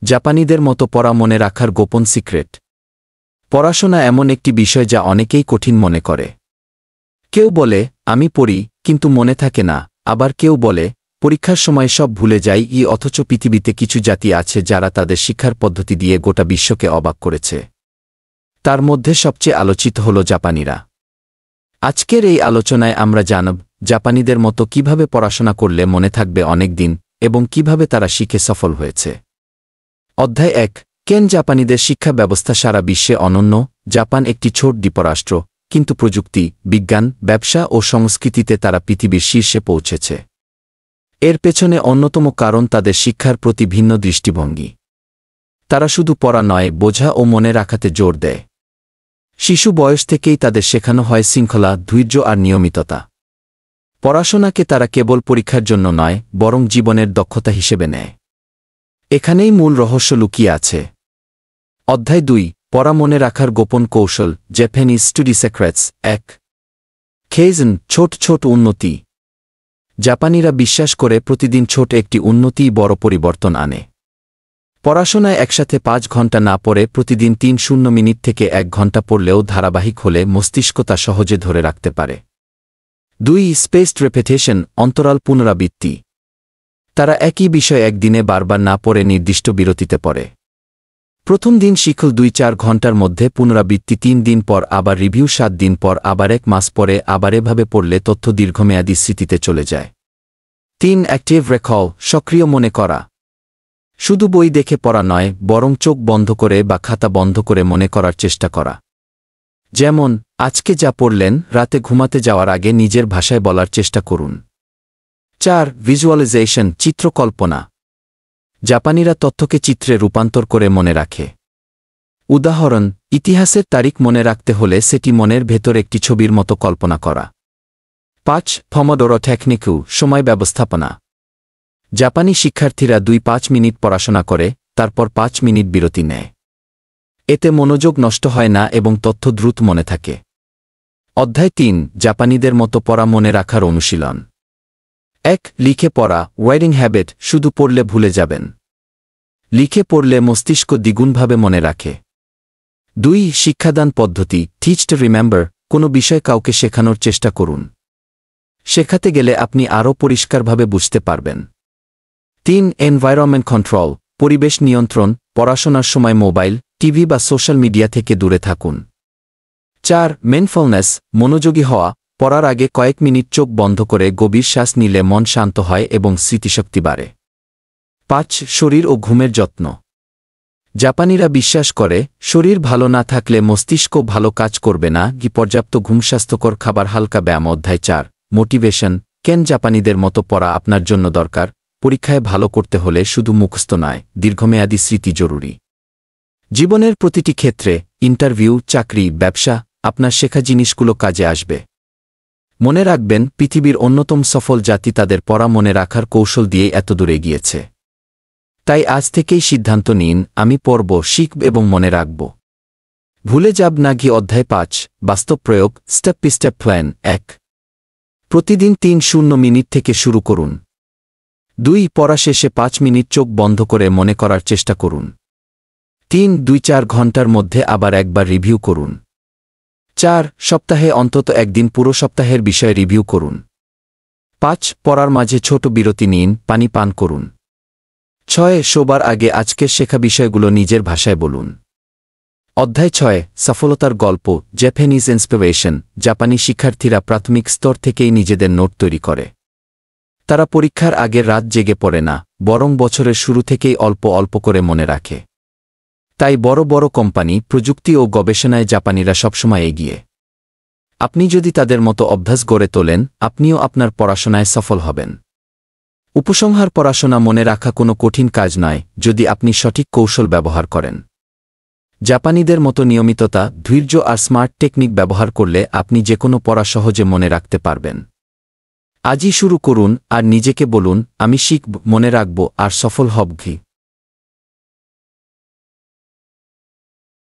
জাপানিদের মতো পড়া মনে রাখার গোপন সিক্রেট। পড়াশোনা এমন একটি বিষয় যা অনেকেই কঠিন মনে করে। কেউ বলে আমি পড়ি কিন্তু মনে থাকে না, আবার কেউ বলে পরীক্ষার সময় সব ভুলে যাই। অথচ পৃথিবীতে কিছু জাতি আছে যারা তাদের শিক্ষার পদ্ধতি দিয়ে গোটা বিশ্বকে অবাক করেছে। তার মধ্যে সবচেয়ে আলোচিত হল জাপানিরা। আজকের এই আলোচনায় আমরা জানব জাপানিদের মতো কিভাবে পড়াশোনা করলে মনে থাকবে অনেক দিন এবং কিভাবে তারা শিখে সফল হয়েছে। অধ্যায় 1। কেন জাপানিদের শিক্ষা ব্যবস্থা সারা বিশ্বে অনন্য। জাপান একটি ছোট দ্বীপরাষ্ট্র, কিন্তু প্রযুক্তি, বিজ্ঞান, ব্যবসা ও সংস্কৃতিতে তারা পৃথিবীর শীর্ষে পৌঁছেছে। এর পেছনে অন্যতম কারণ তাদের শিক্ষার প্রতি ভিন্ন দৃষ্টিভঙ্গি। তারা শুধু পড়া নয়, বোঝা ও মনে রাখাতে জোর দেয়। শিশু বয়স থেকেই তাদের শেখানো হয় শৃঙ্খলা, ধৈর্য আর নিয়মিততা। পড়াশোনাকে তারা কেবল পরীক্ষার জন্য নয়, বরং জীবনের দক্ষতা হিসেবে নেয়। এখানেই মূল রহস্য লুকিয়ে আছে। অধ্যায় 2। পড়া মনে রাখার গোপন কৌশল। Japanese study secrets. 1। কেইজেন, ছোট ছোট উন্নতি। জাপানিরা বিশ্বাস করে প্রতিদিন ছোট একটি উন্নতিই বড় পরিবর্তন আনে। পড়াশোনায় একসাথে 5 ঘন্টা না পড়ে প্রতিদিন 30 মিনিট থেকে 1 ঘন্টা পড়লেও ধারাবাহিক হলে মস্তিষ্ক তা সহজে ধরে রাখতে পারে। 2. স্পেসড রেপিটেশন, অন্তরাল পুনরাবৃত্তি। তারা একই বিষয় একদিনে বারবার না পড়ে নির্দিষ্ট বিরতিতে পড়ে। প্রথম দিন শিখল 2-4 ঘন্টার মধ্যে, পুনরাবৃত্তি 3 দিন পর, আবার রিভিউ 7 দিন পর, আবার 1 মাস পরে, আবার এভাবে পড়লে তথ্য দীর্ঘমেয়াদী স্মৃতিতে চলে যায়। 3. অ্যাক্টিভ রিকল, সক্রিয় মনে করা। শুধু বই দেখে পড়া নয়, বরং চোখ বন্ধ করে বা খাতা বন্ধ করে মনে করার চেষ্টা করা। যেমন, আজকে যা পড়লেন, রাতে ঘুমাতে যাওয়ার আগে নিজের ভাষায় বলার চেষ্টা করুন। 4. ভিজুয়ালাইজেশন, চিত্রকল্পনা। জাপানিরা তথ্যকে চিত্রে রূপান্তর করে মনে রাখে। উদাহরণ, ইতিহাসের তারিখ মনে রাখতে হলে সেটি মনের ভেতর একটি ছবির মতো কল্পনা করা। 5. পমোডোরো টেকনিকু, সময় ব্যবস্থাপনা। জাপানি শিক্ষার্থীরা 2-5 মিনিট পড়াশোনা করে, তারপর 5 মিনিট বিরতি নেয়। এতে মনোযোগ নষ্ট হয় না এবং তথ্য দ্রুত মনে থাকে। অধ্যায় 3। জাপানিদের মতো পড়া মনে রাখার অনুশীলন। 1. লিখে পড়া, ওয়াইডিং হ্যাবিট। শুধু পড়লে ভুলে যাবেন। লিখে পড়লে মস্তিষ্ক দ্বিগুণভাবে মনে রাখে। 2. শিক্ষাদান পদ্ধতি, টিচ টু রিমেম্বার। কোনো বিষয় কাউকে শেখানোর চেষ্টা করুন। শেখাতে গেলে আপনি আরও পরিষ্কারভাবে বুঝতে পারবেন। 3. এনভায়রনমেন্ট কন্ট্রোল, পরিবেশ নিয়ন্ত্রণ। পড়াশোনার সময় মোবাইল, টিভি বা সোশ্যাল মিডিয়া থেকে দূরে থাকুন। 4. মাইন্ডফুলনেস, মনোযোগী হওয়া। পড়ার আগে কয়েক মিনিট চোখ বন্ধ করে গভীর শ্বাস নিলে মন শান্ত হয় এবং স্মৃতিশক্তি বাড়ে। 5. শরীর ও ঘুমের যত্ন। জাপানিরা বিশ্বাস করে শরীর ভালো না থাকলে মস্তিষ্ক ভালো কাজ করবে না। পর্যাপ্ত ঘুম, স্বাস্থ্যকর খাবার, হালকা ব্যায়াম। অধ্যায় 4। মোটিভেশন, কেন জাপানিদের মতো পড়া আপনার জন্য দরকার। পরীক্ষায় ভালো করতে হলে শুধু মুখস্থ নয়, দীর্ঘমেয়াদী স্মৃতি জরুরি। জীবনের প্রতিটি ক্ষেত্রে, ইন্টারভিউ, চাকরি, ব্যবসা, আপনার শেখা জিনিসগুলো কাজে আসবে। মনে রাখবেন, পৃথিবীর অন্যতম সফল জাতি তাদের পড়া মনে রাখার কৌশল দিয়েই এতদূর এগিয়েছে। তাই আজ থেকেই সিদ্ধান্ত নিন, আমি পড়ব, শিখব এবং মনে রাখব। ভুলে যাব না। অধ্যায় 5। বাস্তব প্রয়োগ, স্টেপ বাই স্টেপ প্ল্যান। 1. প্রতিদিন 30 মিনিট থেকে শুরু করুন। 2. পড়া শেষে 5 মিনিট চোখ বন্ধ করে মনে করার চেষ্টা করুন। 3. 2-4 ঘন্টার মধ্যে আবার একবার রিভিউ করুন। 4. সপ্তাহে অন্তত একদিন পুরো সপ্তাহের বিষয় রিভিউ করুন। 5. পড়ার মাঝে ছোট বিরতি নিন, পানি পান করুন। 6. শোবার আগে আজকের শেখা বিষয়গুলো নিজের ভাষায় বলুন। অধ্যায় 6। সফলতার গল্প, জাপানিজ ইন্সপিরেশন। জাপানি শিক্ষার্থীরা প্রাথমিক স্তর থেকেই নিজেদের নোট তৈরি করে। তারা পরীক্ষার আগে রাত জেগে পড়ে না, বরং বছরের শুরু থেকেই অল্প অল্প করে মনে রাখে। তাই বড় বড় কোম্পানি, প্রযুক্তি ও গবেষণায় জাপানিরা সবসময় এগিয়ে। আপনি যদি তাদের মতো অভ্যাস গড়ে তোলেন, আপনিও আপনার পড়াশোনায় সফল হবেন। উপসংহার, পড়াশোনা মনে রাখা কোনো কঠিন কাজ নয়, যদি আপনি সঠিক কৌশল ব্যবহার করেন। জাপানিদের মতো নিয়মিততা, ধৈর্য আর স্মার্ট টেকনিক ব্যবহার করলে আপনি যেকোনো পড়া সহজে মনে রাখতে পারবেন। আজই শুরু করুন আর নিজেকে বলুন, আমি শিখব, মনে রাখব আর সফল হব।